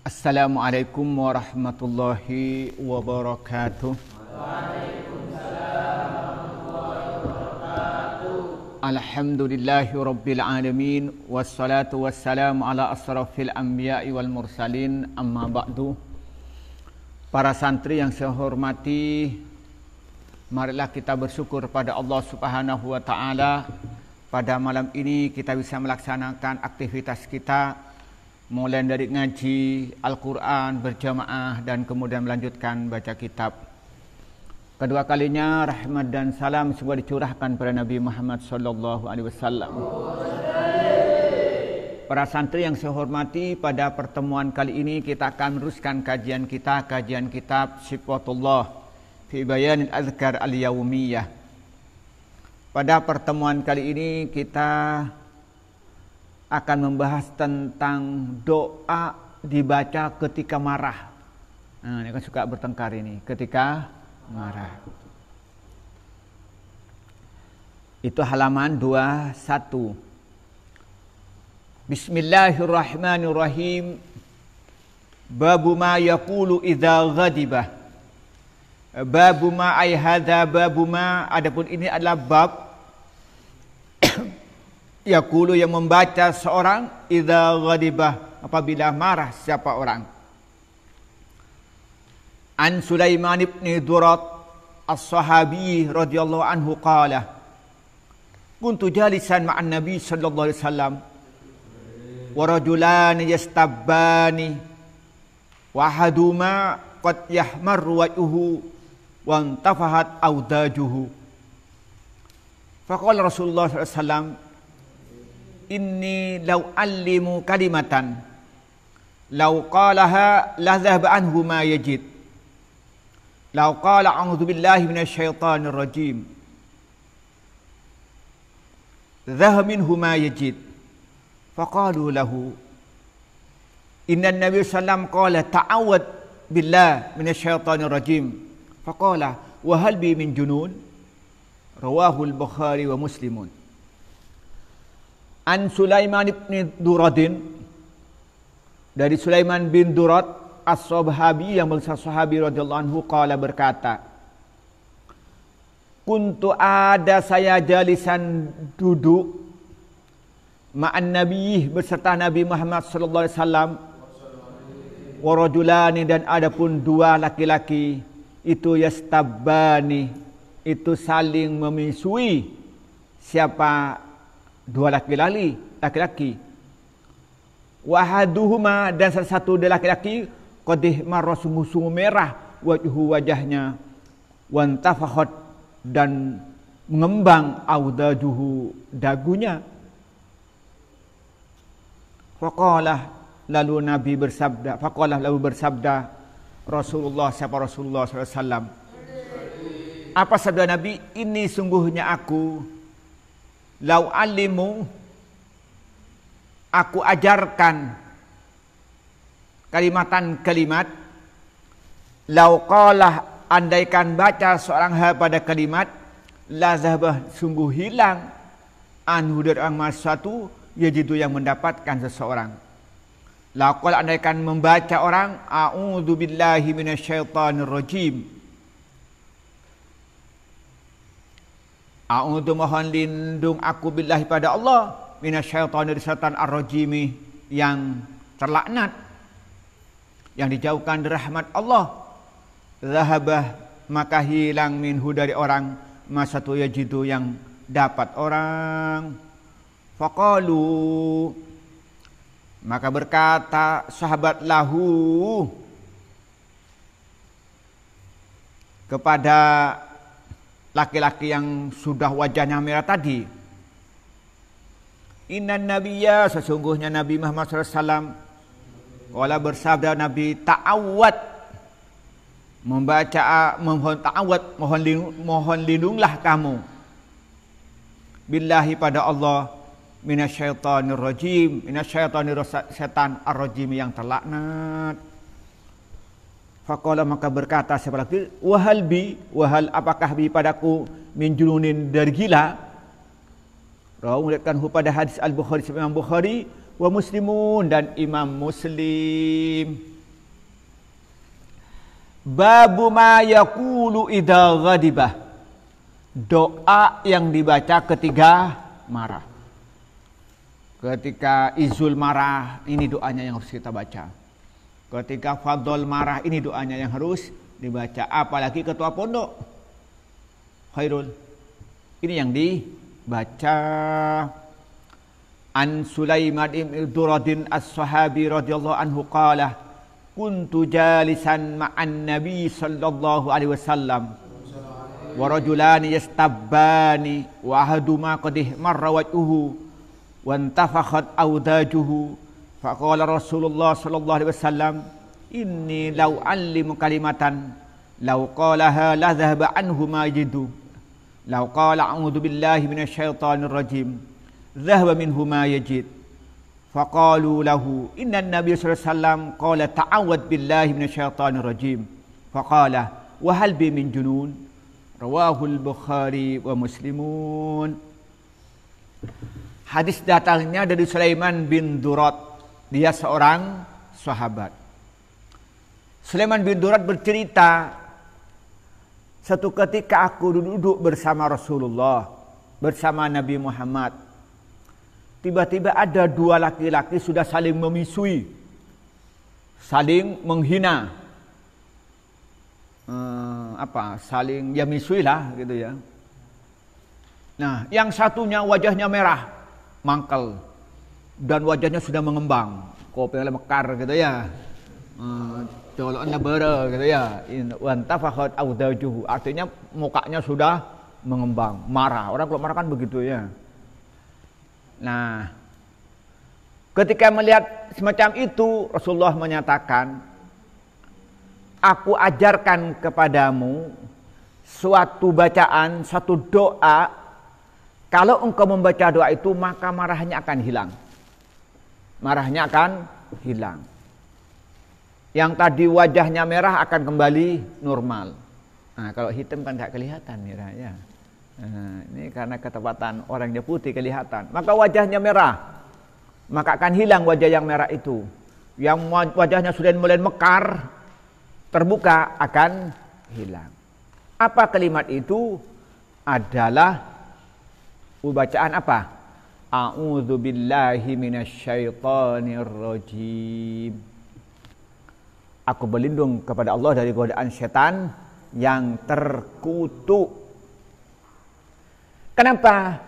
Assalamualaikum warahmatullahi wabarakatuh. Alhamdulillahi rabbil alamin. Wassalatu wassalamu ala asrafil anbiya'i wal mursalin. Amma ba'du. Para santri yang saya hormati, marilah kita bersyukur pada Allah Subhanahu wa taala. Pada malam ini kita bisa melaksanakan aktivitas kita, mulai dari ngaji Al-Quran berjamaah dan kemudian melanjutkan baca kitab. Kedua kalinya rahmat dan salam semua dicurahkan pada Nabi Muhammad SAW. Para santri yang saya hormati, pada pertemuan kali ini kita akan meneruskan kajian kitab Sifatullah fi Bayanil Azkar Al-Yawmiyah. Pada pertemuan kali ini kita akan membahas tentang doa dibaca ketika marah. Nah, ini kan suka bertengkar ini, ketika marah. Itu halaman 21. Bismillahirrahmanirrahim. Babu ma yaqulu idza ghadiba. Babu ma ay hadza babu ma, adapun ini adalah bab yaqulu yang membaca seorang idza ghadibah, apabila marah siapa orang. An Sulaiman ibn Durat as-sahabi radhiyallahu anhu qala kuntu jalisan ma'an nabi sallallahu alaihi wasallam wa rajulan yastabbani wa haduma qad yahmarru wajhuhu wa antafahat awdajuhu. Faqala Rasulullah sallallahu alaihi wasallam inni law allimu kalimatan law qalaha la dhahaba anhu ma yajid law qala a'udzu billahi minasyaitonir rajim dhahaba minhu ma yajid. Faqalu lahu inna an-nabiy sallam qala ta'awwad billahi minasyaitonir rajim. Faqala wa hal bi min junun. Rawahu al-Bukhari wa Muslimun. An Sulaiman bin Duradin, dari Sulaiman bin Durad as-sahabi yang bangsa sahabi radhiyallahu anhu qala berkata, kuntu ada saya jalisan duduk ma'an nabi beserta Nabi Muhammad sallallahu alaihi wasallam wa rajulani, dan adapun dua laki-laki itu yastabbani, itu saling memisui. Siapa? Dua laki-laki. Wahaduhuma, dan salah satu dari laki-laki qadih marra, sungguh-sungguh merah wajahnya, wantafakhat, dan mengembang audajuhu, dagunya. Faqala, lalu Nabi bersabda, Rasulullah, siapa Rasulullah SAW, apa sabda Nabi? Ini sungguhnya aku lau alimu, aku ajarkan kalimat, lau qalah, andaikan baca seorang hal pada kalimat, la zahbah, sungguh hilang, anhu dari orang sesuatu, yajidu yang mendapatkan seseorang. Lau qalah, andaikan membaca orang, a'udzu billahi minasyaitonir rajim, a'udzu, mohon lindung aku billahi pada Allah, minasyaitonir, syaitan ar-rajimi, yang terlaknat, yang dijauhkan dari rahmat Allah. Zahabah, maka hilang, minhu dari orang, masatu yajidu, yang dapat orang. Faqalu, maka berkata sahabat lahu kepada laki-laki yang sudah wajahnya merah tadi, inna nabiyya, sesungguhnya Nabi Muhammad SAW wala bersabda Nabi, ta'awwad, membaca, mohon ta'awwad, mohon lindunglah kamu billahi pada Allah, minasyaitonir rajim, minasyaitonir, setan ar-rajim yang terlaknat. Faqala, maka berkata siapa lagi, wahal bi, wahal apakah bi padaku, min jununin, dari gila. Rawu melihatkanhu pada hadis Al-Bukhari, Imam Bukhari wa Muslimun, dan Imam Muslim. Babu ma yaqulu idza ghadibah. Doa yang dibaca ketika marah. Ketika Izul marah, ini doanya yang harus kita baca. Ketika Fadl marah, ini doanya yang harus dibaca. Apalagi ketua pondok, Khairul, ini yang dibaca. An Sulaiman ibn Duradin as-sahabi radhiyallahu anhu qala kuntu jalisan ma'an nabi sallallahu alaihi wasallam wa rajulani yastabbani wa ahaduma qad marra wajhuhu wa intafakhat awdajuhu faqala Rasulullah sallallahu alaihi wasallam inni law allimu kalimatan law qalaha la dhahaba anhu ma yajidu law qala a'udzu billahi minasyaitonir rajim dhahaba minhu ma yajid faqalu lahu inna an-nabiy sallallahu alaihi wasallam qala ta'awwad billahi minasyaitonir rajim faqala wa hal bi min junun rawahul Bukhari wa Muslimun. Hadis datangnya dari Sulaiman bin Durad. Dia seorang sahabat. Sulaiman bin Durad bercerita, satu ketika aku duduk bersama Rasulullah, bersama Nabi Muhammad. Tiba-tiba ada dua laki-laki sudah saling memisui, saling menghina, saling ya misui lah gitu ya. Nah, yang satunya wajahnya merah, mangkel, dan wajahnya sudah mengembang, kopengnya mekar gitu ya, coloknya bere gitu ya. Wantafakhat awdajuhu, artinya mukanya sudah mengembang, marah. Orang kalau marah kan begitu ya. Nah, ketika melihat semacam itu, Rasulullah menyatakan, aku ajarkan kepadamu suatu bacaan, satu doa. Kalau engkau membaca doa itu, maka marahnya akan hilang. Marahnya akan hilang. Yang tadi wajahnya merah akan kembali normal. Nah, kalau hitam kan gak kelihatan merahnya. Nah, ini karena ketepatan orangnya putih kelihatan, maka wajahnya merah, maka akan hilang wajah yang merah itu. Yang wajahnya sudah mulai mekar, terbuka, akan hilang. Apa kalimat itu? Adalah bacaan apa? A'udzu billahi minasyaitonir rajim. Aku berlindung kepada Allah dari godaan setan yang terkutuk. Kenapa?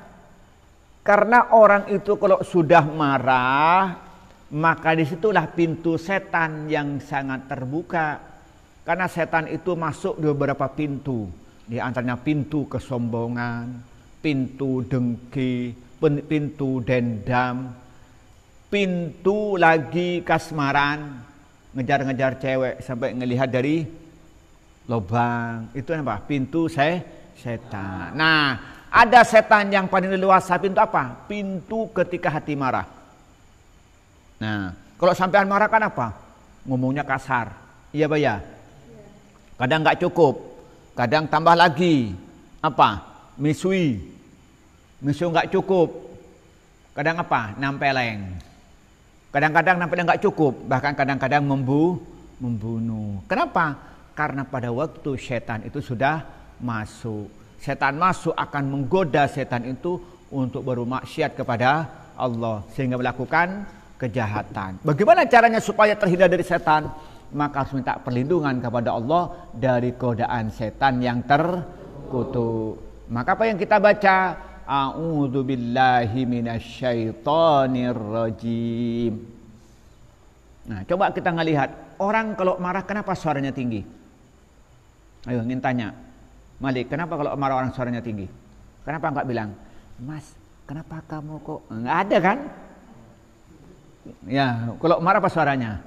Karena orang itu kalau sudah marah, maka disitulah pintu setan yang sangat terbuka. Karena setan itu masuk di beberapa pintu. Di antaranya pintu kesombongan, pintu dengki, pintu dendam, pintu lagi kasmaran, ngejar-ngejar cewek sampai ngelihat dari lubang. Itu apa? Pintu setan. Nah, ada setan yang paling leluasa, pintu apa? Pintu ketika hati marah. Nah, kalau sampean marah kan apa? Ngomongnya kasar. Iya, Pak ya? Kadang nggak cukup, kadang tambah lagi. Apa? Misui nggak cukup. Kadang apa? Nampeleng. Kadang-kadang nampeleng nggak cukup, bahkan kadang-kadang membunuh. Kenapa? Karena pada waktu setan itu sudah masuk. Setan masuk akan menggoda setan itu untuk bermaksiat kepada Allah sehingga melakukan kejahatan. Bagaimana caranya supaya terhindar dari setan? Maka harus minta perlindungan kepada Allah dari godaan setan yang terkutuk. Maka apa yang kita baca? A'udzu billahi minasyaitonir rajim. Nah, coba kita ngelihat orang kalau marah kenapa suaranya tinggi? Ayo ingin tanya. Malik, kenapa kalau marah orang suaranya tinggi? Kenapa enggak bilang, Mas, kenapa kamu kok? Enggak ada kan? Ya, kalau marah apa suaranya?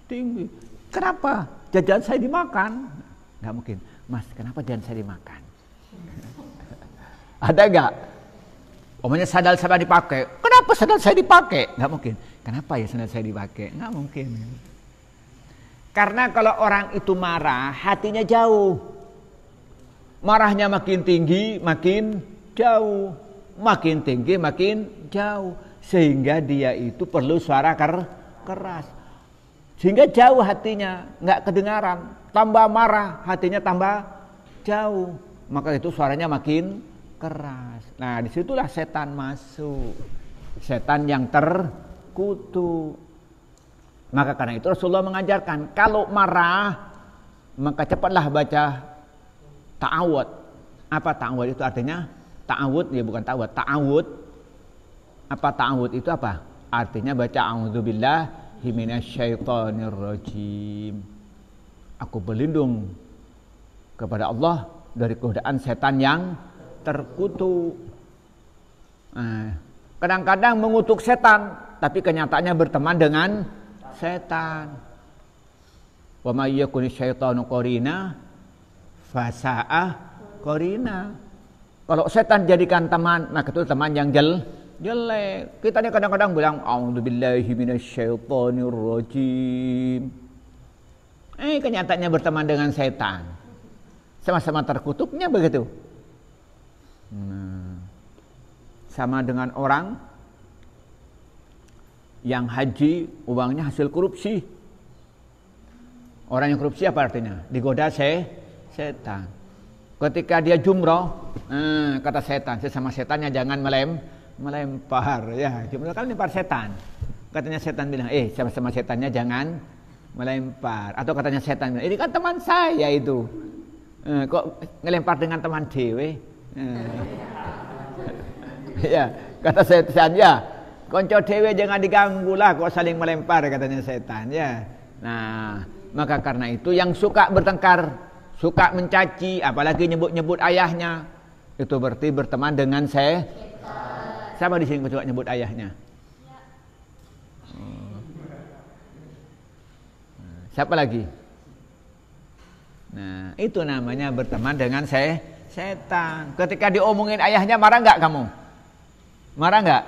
Tinggi. Kenapa? Jajan saya dimakan. Enggak mungkin. Mas, kenapa jajan saya dimakan? Ada enggak? Omongnya sandal saya dipakai. Kenapa sandal saya dipakai? Enggak mungkin. Kenapa ya sandal saya dipakai? Enggak mungkin. Karena kalau orang itu marah, hatinya jauh. Marahnya makin tinggi, makin jauh. Makin tinggi, makin jauh. Sehingga dia itu perlu suara keras. Sehingga jauh hatinya, nggak kedengaran. Tambah marah, hatinya tambah jauh. Maka itu suaranya makin keras. Nah, disitulah setan masuk. Setan yang terkutuk. Maka karena itu Rasulullah mengajarkan, kalau marah, maka cepatlah baca ta'awud. Apa ta'awud itu artinya? Ta'awud, ya bukan ta'awud. Ta'awud. Apa ta'awud itu apa? Artinya baca a'udzubillahi minasyaitonirrajim. Aku berlindung kepada Allah dari godaan setan yang terkutuk. Kadang-kadang mengutuk setan, tapi kenyataannya berteman dengan setan. Wa may yakuni syaitanu qarina fasa'ah qarina. Kalau setan jadikan teman, maka itu teman yang jelek. Kita ini kadang-kadang bilang a'udzubillahi minasyaitonirrajim. Kenyataannya berteman dengan setan. Sama-sama terkutuknya begitu. Sama dengan orang yang haji uangnya hasil korupsi. Orang yang korupsi apa artinya? Digoda setan. Ketika dia jumroh, kata setan, sesama setannya jangan melempar. Ya, jumroh kan lempar setan. Katanya setan bilang, sama-sama setannya jangan melempar. Atau katanya setan bilang, ini kan teman saya itu. Kok ngelempar dengan teman dewe? Ya, kata setan, ya, konco dewe jangan diganggu lah, kok saling melempar, katanya setan. Ya, nah, maka karena itu yang suka bertengkar, suka mencaci, apalagi nyebut-nyebut ayahnya, itu berarti berteman dengan setan. Siapa di sini suka nyebut ayahnya? Siapa lagi? Nah, itu namanya berteman dengan setan. Ketika diomongin ayahnya, marah nggak kamu? Marah nggak?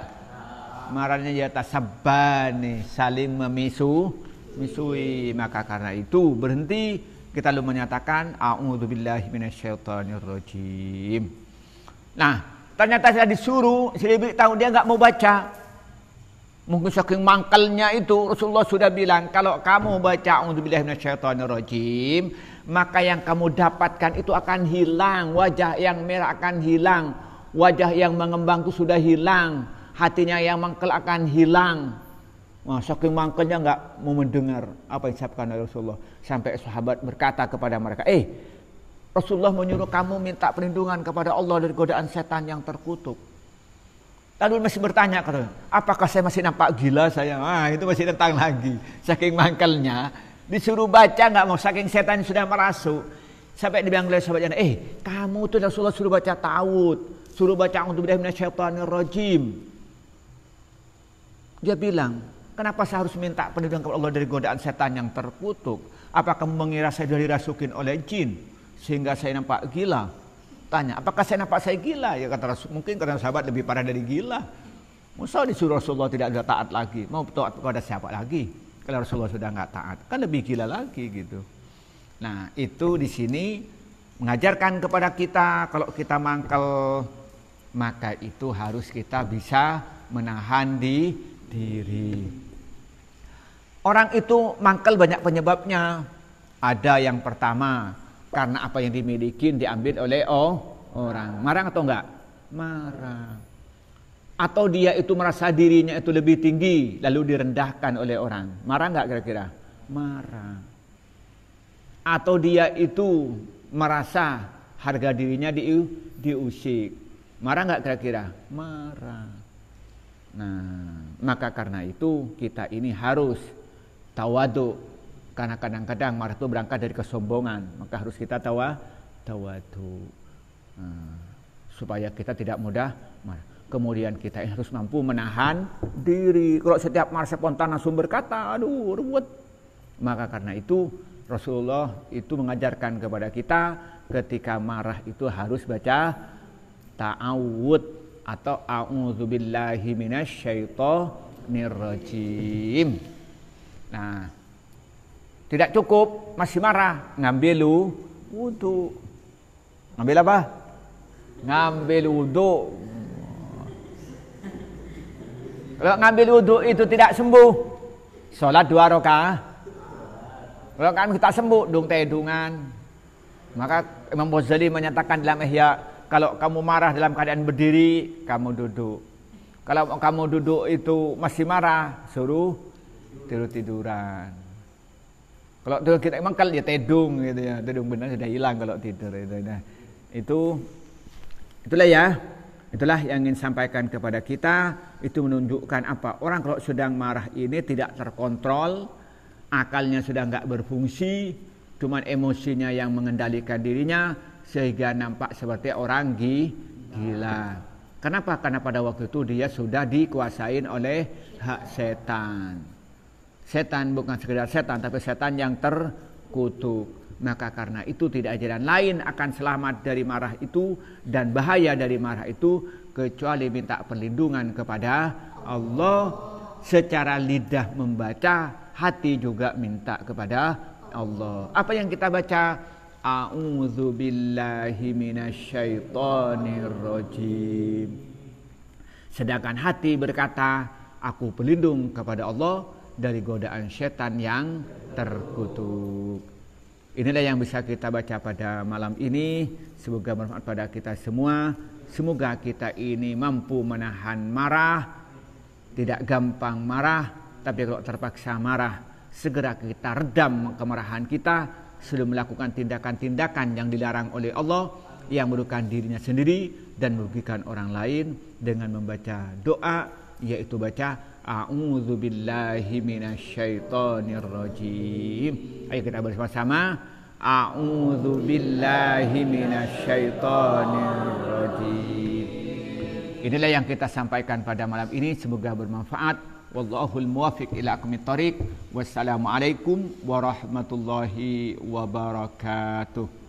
Marahnya ya tasabani, saling misui. Maka karena itu berhenti, kita lalu menyatakan a'udzubillahi minasyaitonirrajim. Nah, ternyata saya disuruh, saya beritahu dia nggak mau baca. Mungkin saking mangkelnya itu Rasulullah sudah bilang, kalau kamu baca a'udzubillahi minasyaitonirrajim, maka yang kamu dapatkan itu akan hilang, wajah yang merah akan hilang, wajah yang mengembang itu sudah hilang, hatinya yang mangkel akan hilang. Wah, saking mangkelnya nggak mau mendengar apa yang disampaikan oleh Rasulullah. Sampai sahabat berkata kepada mereka, Rasulullah menyuruh kamu minta perlindungan kepada Allah dari godaan setan yang terkutuk. Lalu masih bertanya, apakah saya masih nampak gila saya? Itu masih tentang lagi. Saking mangkelnya, disuruh baca nggak mau, saking setan sudah merasuk. Sampai dibilang oleh sahabatnya, kamu tuh Rasulullah suruh baca ta'awud, suruh baca a'udzubillahi minasyaitonirrajim. Dia bilang, kenapa saya harus minta perlindungan kepada Allah dari godaan setan yang terkutuk? Apakah kamu mengira saya sudah dirasukin oleh jin sehingga saya nampak gila? Tanya, apakah saya nampak saya gila? Ya kata Rasul, mungkin kata sahabat lebih parah dari gila. Masa disuruh Rasulullah tidak ada taat lagi? Mau taat kepada siapa lagi? Kalau Rasulullah sudah nggak taat, kan lebih gila lagi gitu. Nah, itu di sini mengajarkan kepada kita kalau kita mangkel, maka itu harus kita bisa menahan diri. Orang itu mangkel banyak penyebabnya. Ada yang pertama, karena apa yang dimiliki diambil oleh orang. Marah atau enggak? Marah. Atau dia itu merasa dirinya itu lebih tinggi, lalu direndahkan oleh orang. Marah enggak kira-kira? Marah. Atau dia itu merasa harga dirinya diusik. Marah enggak kira-kira? Marah. Nah, maka karena itu kita ini harus tawadu. Karena kadang-kadang marah itu berangkat dari kesombongan, maka harus kita tawadu. Supaya kita tidak mudah marah. Kemudian kita harus mampu menahan diri. Kalau setiap marah spontan langsung berkata, aduh ruwet. Maka karena itu Rasulullah itu mengajarkan kepada kita ketika marah itu harus baca ta'awud atau a'udzubillahi minasyaitonirrajim. Nah, tidak cukup masih marah, ngambil wudu. Ngambil apa? Ngambil wudu. Kalau ngambil wudu itu tidak sembuh, sholat 2 rakaat. Kalau kami tak sembuh, dong tedungan. Maka Imam Ghazali menyatakan dalam Ihya, kalau kamu marah dalam keadaan berdiri, kamu duduk. Kalau kamu duduk itu masih marah, suruh tidur-tiduran. Kalau tidur kita emang kalau dia tedung gitu ya, tedung benar sudah hilang kalau tidur itu. Nah, itulah ya. Itulah yang ingin sampaikan kepada kita. Itu menunjukkan apa? Orang kalau sedang marah ini tidak terkontrol, akalnya sudah enggak berfungsi, cuman emosinya yang mengendalikan dirinya sehingga nampak seperti orang gila. Kenapa? Karena pada waktu itu dia sudah dikuasain oleh hak setan. Setan bukan sekedar setan, tapi setan yang terkutuk. Maka karena itu tidak ada jalan lain akan selamat dari marah itu dan bahaya dari marah itu kecuali minta perlindungan kepada Allah. Secara lidah membaca, hati juga minta kepada Allah. Apa yang kita baca? A'udzubillahi minasyaitonirrajim. Sedangkan hati berkata, aku berlindung kepada Allah dari godaan setan yang terkutuk. Inilah yang bisa kita baca pada malam ini. Semoga bermanfaat pada kita semua. Semoga kita ini mampu menahan marah, tidak gampang marah, tapi kalau terpaksa marah, segera kita redam kemarahan kita sebelum melakukan tindakan-tindakan yang dilarang oleh Allah yang merugikan dirinya sendiri dan merugikan orang lain dengan membaca doa, yaitu baca A'udzubillahi minasyaitonirrajim. Ayo kita bersama-sama. A'udzubillahi minasyaitonirrajim. Inilah yang kita sampaikan pada malam ini. Semoga bermanfaat. Wallahul muwaffiq ila aqwamit thoriq. Wassalamualaikum warahmatullahi wabarakatuh.